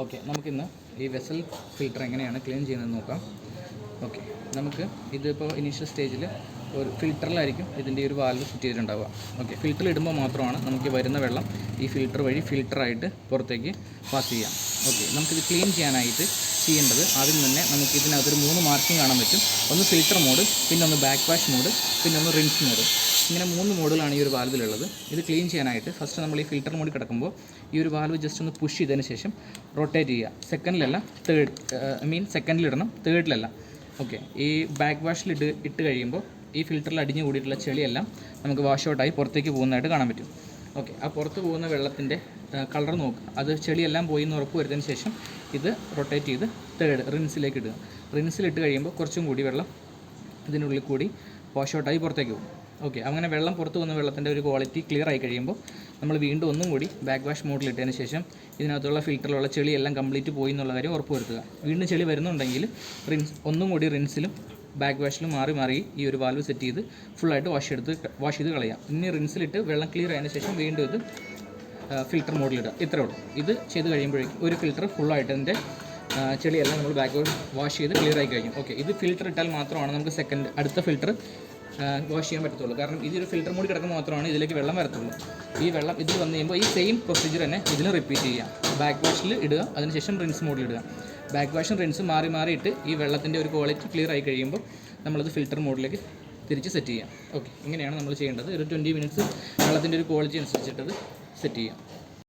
Okay, നമുക്കിന്ന് ഈ vessel filter എങ്ങനെയാണ് ക്ലീൻ ചെയ്യുന്നത് നോക്കാം. ഓക്കെ, നമുക്ക് ഇതിപ്പോൾ ഇനീഷ്യൽ സ്റ്റേജിൽ ഒരു ഫിൽറ്ററിലായിരിക്കും ഇതിൻ്റെ ഒരു വാൽവ് ഫിറ്റ് ചെയ്തിട്ടുണ്ടാവുക. ഓക്കെ, ഫിൽറ്ററിൽ ഇടുമ്പോൾ മാത്രമാണ് നമുക്ക് വരുന്ന വെള്ളം ഈ ഫിൽറ്റർ വഴി ഫിൽറ്ററായിട്ട് പുറത്തേക്ക് പാസ് ചെയ്യാം. ഓക്കെ, നമുക്കിത് ക്ലീൻ ചെയ്യാനായിട്ട് ചെയ്യേണ്ടത് ആദ്യം തന്നെ നമുക്ക് ഇതിനകത്തൊരു 3 മാർക്കിംഗ് കാണാൻ പറ്റും. ഒന്ന് ഫിൽറ്റർ മോഡ്, പിന്നെ ഒന്ന് ബാക്ക് വാഷ് മോഡ്, പിന്നെ ഒന്ന് റിൻസ് മോഡ്. ഇങ്ങനെ 3 മോഡുകളാണ് ഈ ഒരു വാൽവിലുള്ളത്. ഇത് ക്ലീൻ ചെയ്യാനായിട്ട് ഫസ്റ്റ് നമ്മൾ ഈ ഫിൽറ്റർ മോഡിൽ കിടക്കുമ്പോൾ ഈ ഒരു വാൽവ് ജസ്റ്റ് ഒന്ന് പുഷ് ചെയ്തതിന് ശേഷം റൊട്ടേറ്റ് ചെയ്യുക. സെക്കൻഡിലല്ല, സെക്കൻഡിലിടണം, തേർഡിലല്ല. ഓക്കെ, ഈ ബാക്ക് വാഷിൽ ഇട്ട് കഴിയുമ്പോൾ ഈ ഫിൽറ്ററിൽ അടിഞ്ഞു കൂടിയിട്ടുള്ള ചെളിയെല്ലാം നമുക്ക് വാഷ് ഔട്ടായി പുറത്തേക്ക് പോകുന്നതായിട്ട് കാണാൻ പറ്റും. ഓക്കെ, ആ പുറത്ത് പോകുന്ന വെള്ളത്തിൻ്റെ കളർ നോക്കുക. അത് ചെളിയെല്ലാം പോയി എന്ന് ഉറപ്പ് വരുന്നതിന് ശേഷം ഇത് റൊട്ടേറ്റ് ചെയ്ത് തേർഡ് റിൻസിലേക്ക് ഇടുക. റിൻസിലിട്ട് കഴിയുമ്പോൾ കുറച്ചും കൂടി വെള്ളം ഇതിനുള്ളിൽ കൂടി വാഷ് ഔട്ടായി പുറത്തേക്ക് പോകും. ഓക്കെ, അങ്ങനെ വെള്ളം പുറത്ത് പോകുന്ന വെള്ളത്തിൻ്റെ ഒരു ക്വാളിറ്റി ക്ലിയർ ആയി കഴിയുമ്പോൾ നമ്മൾ വീണ്ടും ഒന്നും കൂടി ബാക്ക് വാഷ് മോഡിലിട്ടതിന് ശേഷം ഇതിനകത്തുള്ള ഫിൽറ്ററിലുള്ള ചെളിയെല്ലാം കംപ്ലീറ്റ് പോയി എന്നുള്ള കാര്യം ഉറപ്പ് വരുത്തുക. വീണ്ടും ചെളി വരുന്നുണ്ടെങ്കിൽ ഒന്നും കൂടി റിൻസിലും ബാക്ക് വാഷിലും മാറി ഈ ഒരു വാൽവ് സെറ്റ് ചെയ്ത് ഫുള്ളായിട്ട് വാഷ് ചെയ്ത് കളയാം. ഇനി റിൻസിലിട്ട് വെള്ളം ക്ലിയർ ആയതിനു ശേഷം വീണ്ടും ഇത് ഫിൽറ്റർ മോഡിലിടുക. ഇത്രേ ഉള്ളൂ. ഇത് ചെയ്ത് കഴിയുമ്പോഴേക്കും ഒരു ഫിൽറ്റർ ഫുള്ളായിട്ട് അതിൻ്റെ ചെളിയെല്ലാം നമ്മൾ ബാക്ക് വാഷ് ചെയ്ത് ക്ലിയർ ആയി കഴിഞ്ഞു. ഓക്കെ, ഇത് ഫിൽറ്റർ ഇട്ടാൽ മാത്രമാണ് നമുക്ക് അടുത്ത ഫിൽറ്റർ വാഷ് ചെയ്യാൻ പറ്റത്തുള്ളൂ. കാരണം ഇതൊരു ഫിൽറ്റർ മോഡിൽ കിടക്കുമ്പോൾ മാത്രമാണ് ഇതിലേക്ക് വെള്ളം വരത്തുള്ളൂ. ഈ വെള്ളം ഇതിൽ വന്നു കഴിയുമ്പോൾ ഈ സെയിം പ്രൊസീജിയർ തന്നെ ഇതിന് റിപ്പീറ്റ് ചെയ്യാം. ബാക്ക് വാഷിൽ ഇടുക, അതിനുശേഷം റിൻസ് മോഡിൽ ഇടുക. ബാക്ക് വാഷും റിൻസും മാറി ഇട്ട് ഈ വെള്ളത്തിൻ്റെ ഒരു ക്വാളിറ്റി ക്ലിയർ ആയി കഴിയുമ്പോൾ നമ്മളത് ഫിൽറ്റർ മോഡിലേക്ക് തിരിച്ച് സെറ്റ് ചെയ്യാം. ഓക്കെ, ഇങ്ങനെയാണ് നമ്മൾ ചെയ്യേണ്ടത്. ഒരു 20 മിനിറ്റ്സ് വെള്ളത്തിൻ്റെ ഒരു ക്വാളിറ്റി അനുസരിച്ചിട്ടത് സെറ്റ് ചെയ്യാം.